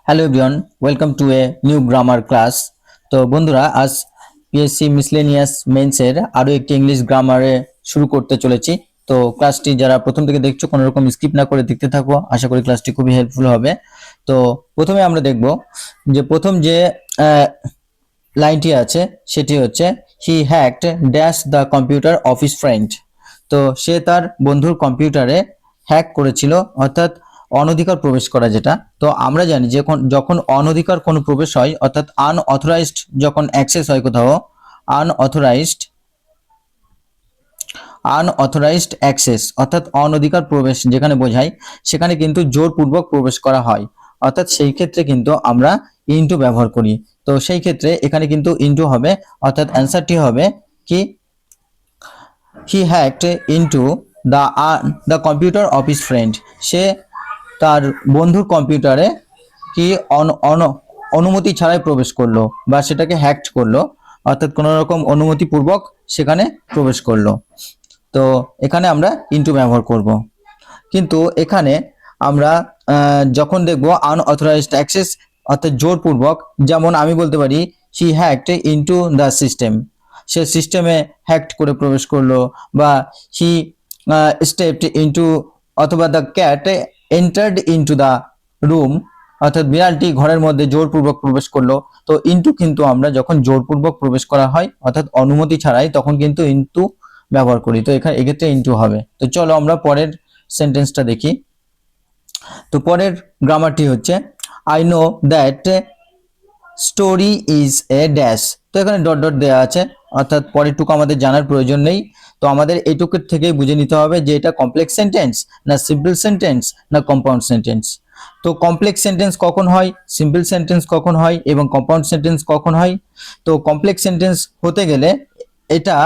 Hello everyone, welcome to a new grammar class. তো বন্ধুরা, আজ পিএসসি মিসলেনিয়াস মেন্সের আরও একটি ইংলিশ গ্রামারে শুরু করতে চলেছি। তো ক্লাসটি যারা প্রথম থেকে দেখছো কোনো রকম স্কিপ না করে দেখতে থাকো, আশা করি ক্লাসটি খুবই হেল্পফুল হবে। তো প্রথমে আমরা দেখব যে প্রথম যে লাইনটি আছে সেটি হচ্ছে he hacked dash the computer of his friend. তো সে তার বন্ধুর কম্পিউটারে হ্যাক করেছিল, অর্থাৎ অনধিকার প্রবেশ করা যেটা। তো আমরা জানি যে যখন অনধিকার কোনো প্রবেশ হয়, অর্থাৎ আনঅথরাইজড যখন অ্যাক্সেস হয় কোথাও, আনঅথরাইজড আনঅথরাইজড অ্যাক্সেস অর্থাৎ অনধিকার প্রবেশ যেখানে বোঝায়, সেখানে কিন্তু জোরপূর্বক প্রবেশ করা হয়, অর্থাৎ সেই ক্ষেত্রে কিন্তু আমরা ইনটু ব্যবহার করি। তো সেই ক্ষেত্রে এখানে কিন্তু ইনটু হবে, অর্থাৎ অ্যান্সারটি হবে কি he hacked into the computer of his friend. সে তার বন্ধুর কম্পিউটারে কি অনুমতি ছাড়াই প্রবেশ করলো বা সেটাকে হ্যাকড করলো, অর্থাৎ কোনো রকম অনুমতিপূর্বক সেখানে প্রবেশ করলো। তো এখানে আমরা ইনটু ব্যবহার করব, কিন্তু এখানে আমরা যখন দেখব আনঅথরাইজড অ্যাক্সেস অর্থাৎ জোরপূর্বক, যেমন আমি বলতে পারি হি হ্যাকড ইনটু দ্য সিস্টেম, সে সিস্টেমে হ্যাকড করে প্রবেশ করলো, বা হি স্টেপড ইনটু, অথবা the cat entered into the room, অর্থাৎ বিড়ালটি ঘরের মধ্যে জোরপূর্বক প্রবেশ করলো। তো ইনটু কিন্তু আমরা যখন জোরপূর্বক প্রবেশ করা হয় অর্থাৎ অনুমতি ছাড়াই, তখন কিন্তু ইনটু ব্যবহার করি। তো এখানে এক্ষেত্রে ইনটু হবে। তো চলো আমরা পরের সেন্টেন্সটা দেখি। তো পরের গ্রামারটি হচ্ছে I know that story is a dash. তো এখানে ডট ডট দেওয়া আছে, অর্থাৎ পরেরটুকু আমাদের জানার প্রয়োজন নেই। তো আমাদের এইটুকুর থেকেই বুঝে নিতে হবে যে এটা কমপ্লেক্স সেন্টেন্স না সিম্পল সেন্টেন্স না কম্পাউন্ড সেন্টেন্স। তো কমপ্লেক্স সেন্টেন্স কখন হয়, সিম্পল সেন্টেন্স কখন হয় এবং কম্পাউন্ড সেন্টেন্স কখন হয়। তো কমপ্লেক্স সেন্টেন্স হতে গেলে এটা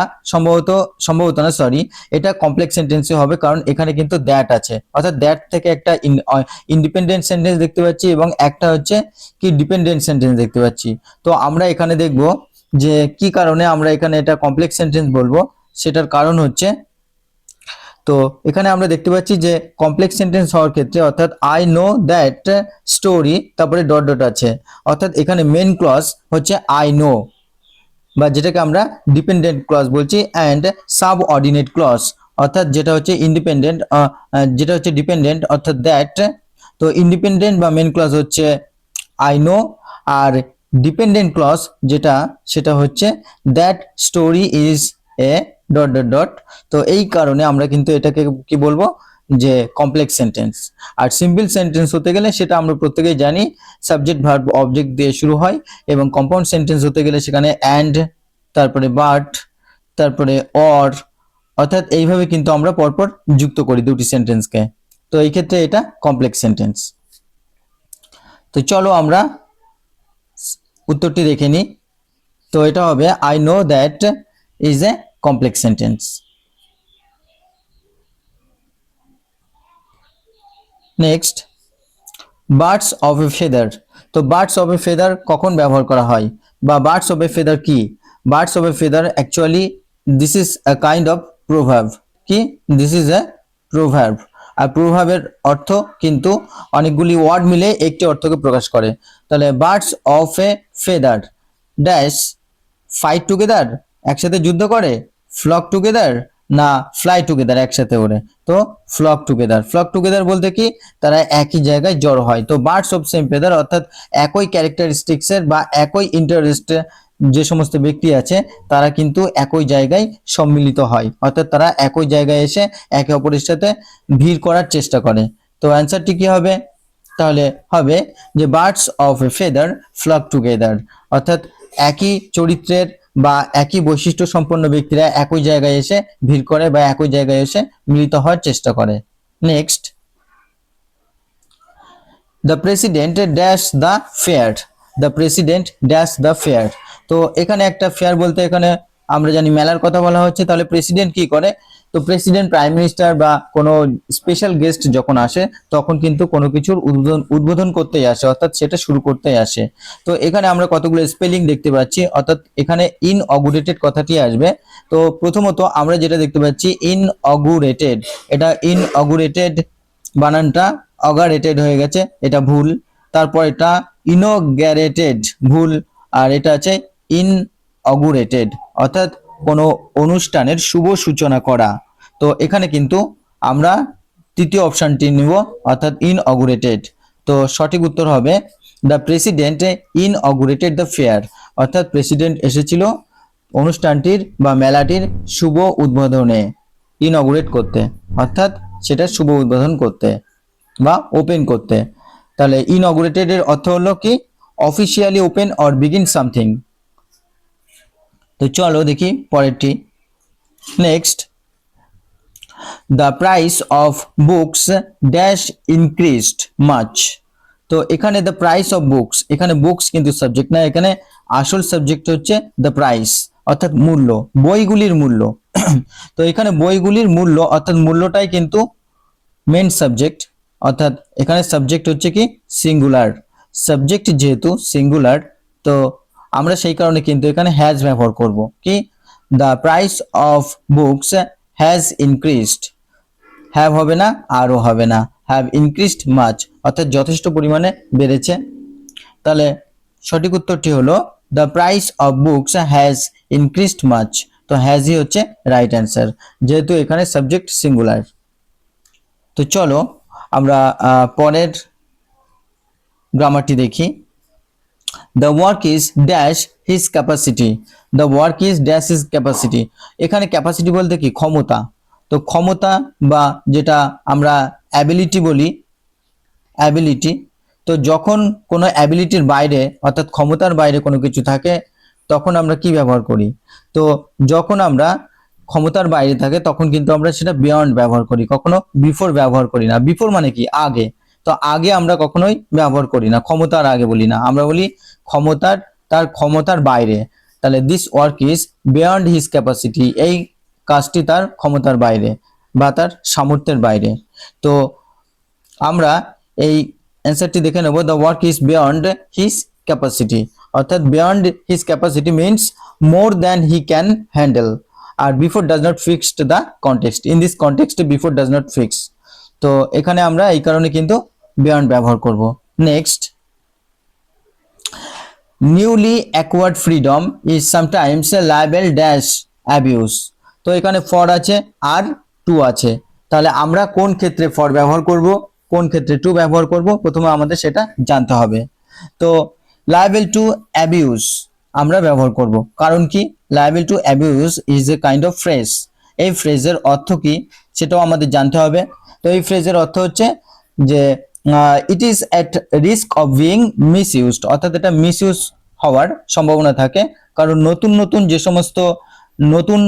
সম্ভবত না, সরি, এটা কমপ্লেক্স সেন্টেন্সই হবে, কারণ এখানে কিন্তু দ্যাট আছে, অর্থাৎ দ্যাট থেকে একটা ইন্ডিপেন্ডেন্ট সেন্টেন্স দেখতে পাচ্ছি এবং একটা হচ্ছে কি ডিপেন্ডেন্ট সেন্টেন্স দেখতে পাচ্ছি। তো আমরা এখানে দেখব যে কি কারণে আমরা এখানে এটা কমপ্লেক্স সেন্টেন্স বলবো। সেটার কারণ হচ্ছে, তো এখানে আমরা দেখতে পাচ্ছি যে কমপ্লেক্স সেন্টেন্স হওয়ার ক্ষেত্রে, অর্থাৎ আই নো দ্যাট স্টোরি, তারপরে ডট ডট আছে, অর্থাৎ এখানে মেন ক্লজ হচ্ছে আই নো, বা যেটাকে আমরা ডিপেন্ডেন্ট ক্লজ বলছি, অ্যান্ড সাবঅর্ডিনেট ক্লজ অর্থাৎ যেটা হচ্ছে ইন্ডিপেন্ডেন্ট, যেটা হচ্ছে ডিপেন্ডেন্ট অর্থাৎ দ্যাট। তো ইন্ডিপেন্ডেন্ট বা মেন ক্লজ হচ্ছে আই নো, আর ডিপেন্ডেন্ট ক্লজ যেটা সেটা হচ্ছে that story is a dot dot dot. তো এই কারণে আমরা কিন্তু এটাকে কি বলবো যে কমপ্লেক্স সেন্টেন্স। আর সিম্পল সেন্টেন্স হতে গেলে সেটা আমরা প্রত্যেকেই জানি, সাবজেক্ট ভার্ব অবজেক্ট দিয়ে শুরু হয়, এবং কম্পাউন্ড সেন্টেন্স হতে গেলে সেখানে অ্যান্ড, তারপরে বাট, তারপরে অর, অর্থাৎ এইভাবে কিন্তু আমরা পরপর যুক্ত করি দুটি সেন্টেন্সকে। তো এই ক্ষেত্রে এটা কমপ্লেক্স সেন্টেন্স। তো চলো আমরা উত্তরটি দেখে নিই। তো এটা হবে I know that is a complex sentence. Next, birds of a feather. তো বার্ডস অফ এ ফেদার কখন ব্যবহার করা হয়, বা বার্ডস অফ এ ফেদার কি? Birds of a feather actually this is a kind of proverb. কি? This is a proverb. আর প্রোভার্বের অর্থ কিন্তু অনেকগুলি ওয়ার্ড মিলে একটি অর্থকে প্রকাশ করে। তাহলে birds of a feather dash fight together, একসাথে যুদ্ধ করে, ফ্লক টুগেদার, না ফ্লাই টুগেদার একসাথে ওড়ে। তো ফ্লক টুগেদার, ফ্লক টুগেদার বলতে কি তারা একই জায়গায় জড়ো হয়। তো বার্ডস অফ সেম ফেদার অর্থাৎ একই ক্যারেক্টারিস্টিক্সের বা একই ইন্টারেস্টে যে সমস্ত ব্যক্তি আছে তারা কিন্তু একই জায়গায় সম্মিলিত হয়, অর্থাৎ তারা একই জায়গায় এসে একে অপরের সাথে ভিড় করার চেষ্টা করে। তো অ্যান্সারটি কি হবে? তাহলে হবে যে birds of a feather flock together, অর্থাৎ একই চরিত্রের বা একই বৈশিষ্ট্য সম্পন্ন ব্যক্তিরা একই জায়গায় এসে ভিড় করে বা একই জায়গায় এসে মিলিত হওয়ার চেষ্টা করে। Next, the president dash the fair. The president dash the fair. তো এখানে একটা ফেয়ার বলতে এখানে আমরা জানি মেলার কথা বলা হচ্ছে। তাহলে প্রেসিডেন্ট কি করে? তো প্রেসিডেন্ট প্রাইম মিনিস্টার বা কোনো স্পেশাল গেস্ট যখন আসে তখন কিন্তু কোনো কিছুর উদ্বোধন করতেই আসে, অর্থাৎ সেটা শুরু করতেই আসে। তো এখানে আমরা কতগুলো স্পেলিং দেখতে পাচ্ছি, অর্থাৎ এখানে ইনঅগুরেটেড কথাটি আসবে। তো প্রথমত আমরা যেটা দেখতে পাচ্ছি ইনঅগুরেটেড, এটা ইনঅগুরেটেড বানানটা অগারেটেড হয়ে গেছে, এটা ভুল। তারপর এটা ইনঅগারেটেড ভুল, আর এটা আছে ইনঅগুরেটেড অর্থাৎ কোনো অনুষ্ঠানের শুভ সূচনা করা। তো এখানে কিন্তু আমরা তৃতীয় অপশনটি নিব অর্থাৎ ইনঅগুরেটেড। তো সঠিক উত্তর হবে দ্য প্রেসিডেন্ট ইনঅগুরেটেড দ্য ফেয়ার, অর্থাৎ প্রেসিডেন্ট এসেছিল অনুষ্ঠানটির বা মেলাটির শুভ উদ্বোধনে, ইনঅগুরেট করতে অর্থাৎ সেটা শুভ উদ্বোধন করতে বা ওপেন করতে। তাহলে ইনঅগুরেটেড এর অর্থ হলো কি officially open or begin something. তো চলো দেখি পরেরটি। Next, the price of books dash increased much. তো এখানে দ্য প্রাইস অফ বুকস, এখানে বুকস কিন্তু সাবজেক্ট না, এখানে আসল সাবজেক্ট হচ্ছে দ্য প্রাইস অর্থাৎ মূল্য, বইগুলির মূল্য। তো এখানে বইগুলির মূল্য অর্থাৎ মূল্যটাই কিন্তু মেন সাবজেক্ট, অর্থাৎ এখানে সাবজেক্ট হচ্ছে কি সিঙ্গুলার, সাবজেক্ট যেহেতু সিঙ্গুলার তো আমরা সেই কারণে কিন্তু এখানে হ্যাজ ব্যবহার করব। কি the price of books has increased, have হবে না, আরও হবে না, হ্যাভ ইনক্রিজড মাচ অর্থাৎ যথেষ্ট পরিমাণে বেড়েছে। তাহলে সঠিক উত্তরটি হলো the price of books has increased much. তো হ্যাজই হচ্ছে রাইট অ্যান্সার, যেহেতু এখানে সাবজেক্ট সিঙ্গুলার। তো চলো আমরা পরের গ্রামারটি দেখি। The work is dash his capacity, the work is dash his capacity. এখানে ক্যাপাসিটি বলতে কি ক্ষমতা, তো ক্ষমতা বা যেটা আমরা অ্যাবিলিটি বলি, অ্যাবিলিটি। তো যখন কোনো অ্যাবিলিটির বাইরে অর্থাৎ ক্ষমতার বাইরে কোনো কিছু থাকে তখন আমরা কি ব্যবহার করি? তো যখন আমরা ক্ষমতার বাইরে থাকে তখন কিন্তু আমরা সেটা বিয়ন্ড ব্যবহার করি, কখনো বিফোর ব্যবহার করি না। বিফোর মানে কি আগে, তো আগে আমরা কখনোই ব্যবহার করি না, ক্ষমতার আগে বলি না, আমরা বলি ক্ষমতার, তার ক্ষমতার বাইরে। তাহলে this work is beyond his capacity, এই কাজটি তার ক্ষমতার বাইরে বা তার সামর্থ্যের বাইরে। তো আমরা এই অ্যান্সারটি দেখে নেব, the work is beyond his capacity, অর্থাৎ beyond his capacity means more than he can handle, আর before does not fixed the context, in this context before does not fix. তো এখানে আমরা এই কারণে কিন্তু বিয়ন্ড ব্যবহার করব। Next, newly acquired freedom is sometimes liable dash abuse. তো এখানে ফর আছে আর টু আছে, তাহলে আমরা কোন ক্ষেত্রে ফর ব্যবহার করব, কোন ক্ষেত্রে টু ব্যবহার করব, প্রথমে আমাদের সেটা জানতে হবে। তো লায়াবেল টু অ্যাবিউজ আমরা ব্যবহার করব, কারণ কি liable to abuse is a kind of phrase, এই ফ্রেজের অর্থ কি সেটাও আমাদের জানতে হবে। তো এই ফ্রেজের অর্থ হচ্ছে যে it is at risk of being misused, অর্থাৎ এটা মিসইউজ হওয়ার সম্ভাবনা থাকে, কারণ নতুন নতুন যে সমস্ত নতুন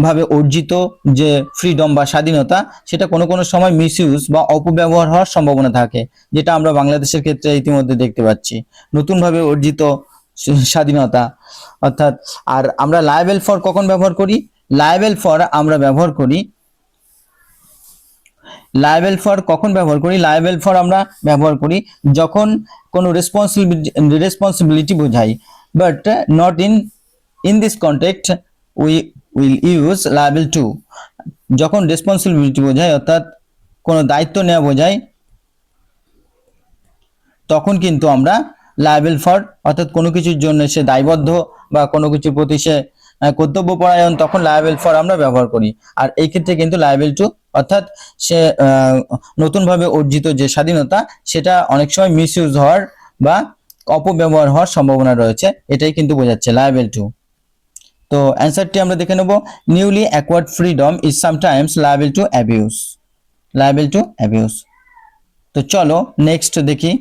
ভাবে অর্জিত যে ফ্রিডম বা স্বাধীনতা সেটা কোনো কোনো সময় মিসইউজ বা অপব্যবহার হওয়ার সম্ভাবনা থাকে, যেটা আমরা বাংলাদেশের ক্ষেত্রে ইতিমধ্যে দেখতে পাচ্ছি, নতুনভাবে অর্জিত স্বাধীনতা অর্থাৎ। আর আমরা লায়াবেল ফর কখন ব্যবহার করি? লায়াবেল ফর আমরা ব্যবহার করি, লায়াবেল ফর কখন ব্যবহার করি? লায়াবেল ফর আমরা ব্যবহার করি যখন কোনো রেসপন্সিবিলিটি বোঝাই, but not in this context we will use liable to. যখন রেসপন্সিবিলিটি বোঝায় অর্থাৎ কোনো দায়িত্ব নেওয়া বোঝায় তখন কিন্তু আমরা লায়াবেল ফর অর্থাৎ কোনো কিছুর জন্য সে দায়বদ্ধ বা কোনো কিছুর প্রতি সে কর্তব্যপরায়ণ, তখন লায়াবেল ফর আমরা ব্যবহার করি। আর এই ক্ষেত্রে কিন্তু লায়াবেল টু অর্থাৎ সে নতুনভাবে অর্জিত যে স্বাধীনতা সেটা অনেক সময় মিসইউজ হওয়ার বা অপব্যবহার হওয়ার সম্ভাবনা রয়েছে, এটাই কিন্তু বোঝাচ্ছে লায়াবেল টু। তো অ্যান্সারটি আমরা দেখে নেব, newly acquired freedom is sometimes liable to abuse, liable to abuse. তো চলো নেক্সট দেখি।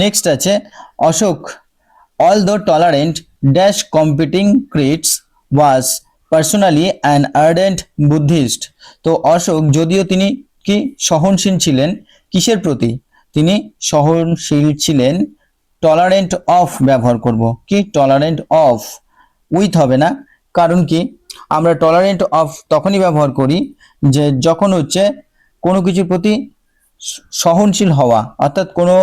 নেক্সট আছে Ashok although tolerant dash competing creeds was personally an ardent Buddhist। তো অশোক যদিও তিনি কি সহনশীল ছিলেন, কিসের প্রতি? তিনি সহনশীল ছিলেন, টলারেন্ট অফ ব্যবহার করব, কি টলারেন্ট অফ, উইথ হবে না, কারণ কি আমরা টলারেন্ট অফ তখনই ব্যবহার করি যে যখন হচ্ছে কোনো কিছুর প্রতি সহনশীল হওয়া, অর্থাৎ কোনো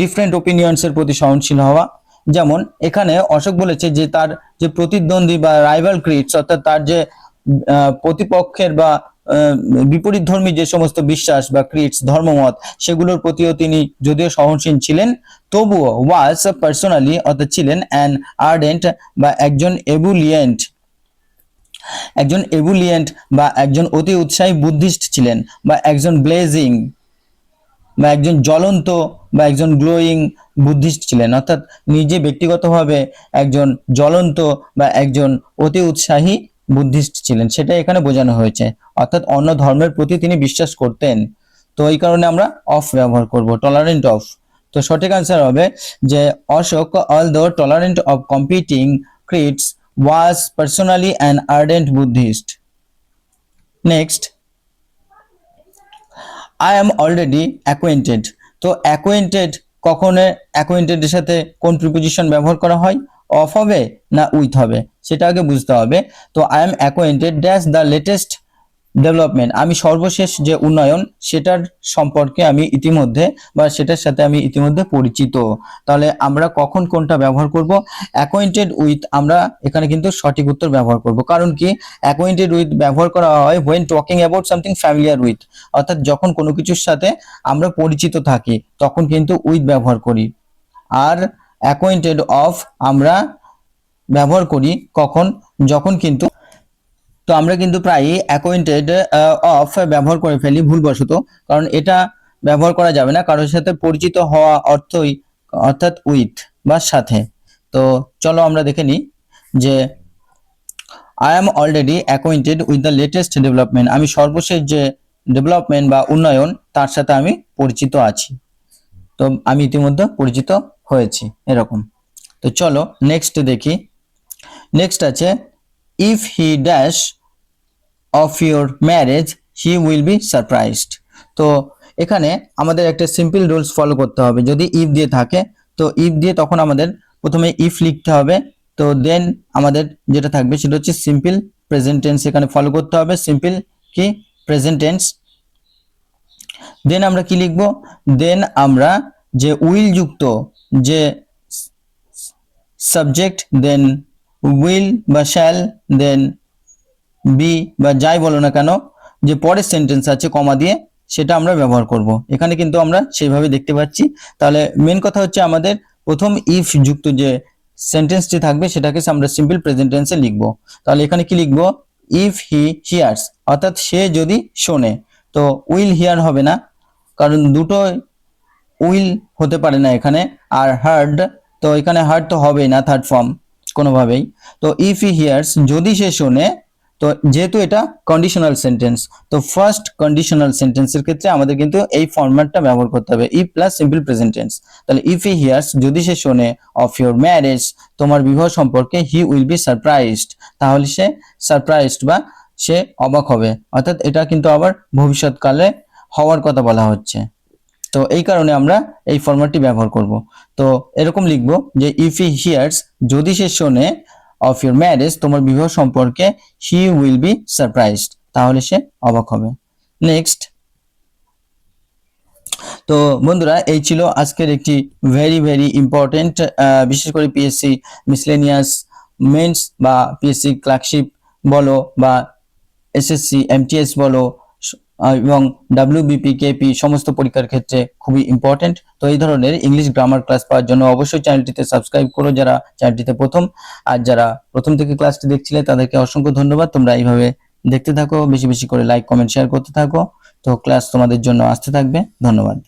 ডিফারেন্ট ওপিনিয়ন্সের প্রতি সহনশীল হওয়া। যেমন এখানে অশোক বলেছে যে তার যে প্রতিদ্বন্দ্বী বা রাইভাল ক্রিটস অর্থাৎ তার যে প্রতিপক্ষের বা বিপরীতধর্মী যে সমস্ত বিশ্বাস বা ক্রিডস ধর্মমত সেগুলোর প্রতিও তিনি যদিও সহনশীল ছিলেন, তবুও ওয়াজ পার্সোনালি অর্থাৎ ছিলেন অ্যান আর্ডেন্ট বা একজন এবুলিয়েন্ট বা একজন অতি উৎসাহী বুদ্ধিস্ট ছিলেন, বা একজন ব্লেজিং বা একজন জ্বলন্ত বা একজন গ্লোয়িং বুদ্ধিস্ট ছিলেন, অর্থাৎ নিজে ব্যক্তিগতভাবে একজন জ্বলন্ত বা একজন অতি উৎসাহী বুদ্ধিস্ট ছিলেন, সেটা এখানে বোঝানো হয়েছে। অর্থাৎ অন্য ধর্মের প্রতি তিনি বিশ্বাস করতেন। তো এই কারণে আমরা অফ ব্যবহার করব, টলারেন্ট অফ। তো সঠিক আনসার হবে যে Ashoka although tolerant of competing creeds was personally an ardent Buddhist. Next, I am already acquainted. তো acquainted কখন acquainted এর সাথে কোন প্রিপোজিশন ব্যবহার করা হয়? অফ হবে না উইথ হবে সেটা আগে বুঝতে হবে। তো I am acquainted dash the latest development, আমি সর্বশেষ যে উন্নয়ন সেটার সম্পর্কে আমি ইতিমধ্যে বা সেটার সাথে আমি ইতিমধ্যে পরিচিত। তাহলে আমরা কখন কোনটা ব্যবহার করব? অ্যাকোয়েন্টেড উইথ আমরা এখানে কিন্তু সঠিক উত্তর ব্যবহার করব। কারণ কি অ্যাকোয়েন্টেড উইথ ব্যবহার করা হয় when talking about something familiar with, অর্থাৎ যখন কোনো কিছুর সাথে আমরা পরিচিত থাকি তখন কিন্তু উইথ ব্যবহার করি। আর অ্যাকোয়েন্টেড অফ আমরা ব্যবহার করি কখন? যখন কিন্তু, তো আমরা কিন্তু প্রায় অ্যাকোয়েন্টেড অফ ব্যবহার করে ফেলি ভুলবশত, কারণ এটা ব্যবহার করা যাবে না, কারোর সাথে পরিচিত হওয়া অর্থই অর্থাৎ উইথ বা সাথে। তো চলো আমরা দেখে নিই যে I am already acquainted with the latest development, আমি সর্বশেষ যে ডেভেলপমেন্ট বা উন্নয়ন তার সাথে আমি পরিচিত আছি। তো আমি ইতিমধ্যে পরিচিত হয়েছি এরকম। তো চলো নেক্সট দেখি। নেক্সট আছে if he dash of your marriage he will be surprised। তো এখানে আমাদের একটা সিম্পল রুলস ফলো করতে হবে। যদি ইফ দিয়ে থাকে তো ইফ দিয়ে তখন আমাদের প্রথমে ইফ লিখতে হবে, তো দেন আমাদের যেটা থাকবে সেটা হচ্ছে সিম্পল প্রেজেন্ট টেন্স এখানে ফলো করতে হবে। সিম্পল কি প্রেজেন্ট টেন্স, দেন আমরা কি লিখব? দেন আমরা যে উইল যুক্ত যে সাবজেক্ট, দেন উইল বা শ্যাল, দেন বি বা যাই বলো না কেন যে পরের সেন্টেন্স আছে কমা দিয়ে সেটা আমরা ব্যবহার করব। এখানে কিন্তু আমরা সেইভাবে দেখতে পাচ্ছি। তাহলে মেন কথা হচ্ছে আমাদের প্রথম ইফ যুক্ত যে সেন্টেন্সটি থাকবে সেটাকে আমরা সিম্পল প্রেজেন্ট টেন্সে লিখব। তাহলে এখানে কি লিখব? ইফ হি হিয়ার্স, অর্থাৎ সে যদি শোনে। তো উইল হিয়ার হবে না, কারণ দুটো উইল হতে পারে না এখানে। আর হার্ড, তো এখানে হার্ড তো হবেই না থার্ড ফর্ম কোনোভাবেই। তো ইফ হি হিয়ার্স যদি সে শোনে, তো যেহেতু এটা কন্ডিশনাল সেন্টেন্স, তো ফার্স্ট কন্ডিশনাল সেন্টেন্সের ক্ষেত্রে আমাদের কিন্তু এই ফরম্যাটটা ব্যবহার করতে হবে, if plus simple present tense. তাহলে ইফ হি হিয়ার্স যদি সে শোনে অফ ইউর ম্যারেজ তোমার বিবাহ সম্পর্কে, হি উইল বি সারপ্রাইজড তাহলে সে সারপ্রাইজড বা সে অবাক হবে, অর্থাৎ এটা কিন্তু আবার ভবিষ্যৎকালে হওয়ার কথা বলা হচ্ছে। তো এই কারণে আমরা এই ফরম্যাটটি ব্যবহার করব। তো এরকম লিখব যে ইফ হি হিয়ার্স যদি সে শোনে অফ ইউর ম্যারেজ তোমার বিবাহ সম্পর্কে, হি উইল বি সারপ্রাইজড তাহলে সে অবাক হবে। নেক্সট, তো বন্ধুরা এই ছিল আজকের একটি ভেরি ইম্পর্টেন্ট বিশেষ করে পিএসসি মিসলেনিয়াস মেন্স বা পিএসসি ক্লার্কশিপ বলো বা এসএসসি এমটিএস বলো এবং ডাব্লিউবিপি কেপি সমস্ত পরীক্ষার ক্ষেত্রে খুবই ইম্পর্টেন্ট। তো এই ধরনের ইংলিশ গ্রামার ক্লাস পাওয়ার জন্য অবশ্যই চ্যানেলটিতে সাবস্ক্রাইব করো যারা চ্যানেলটিতে প্রথম, আর যারা প্রথম থেকে ক্লাসটি দেখছিলে তাদেরকে অসংখ্য ধন্যবাদ। তোমরা এইভাবে দেখতে থাকো, বেশি করে লাইক কমেন্ট শেয়ার করতে থাকো, তো ক্লাস তোমাদের জন্য আসতে থাকবে। ধন্যবাদ।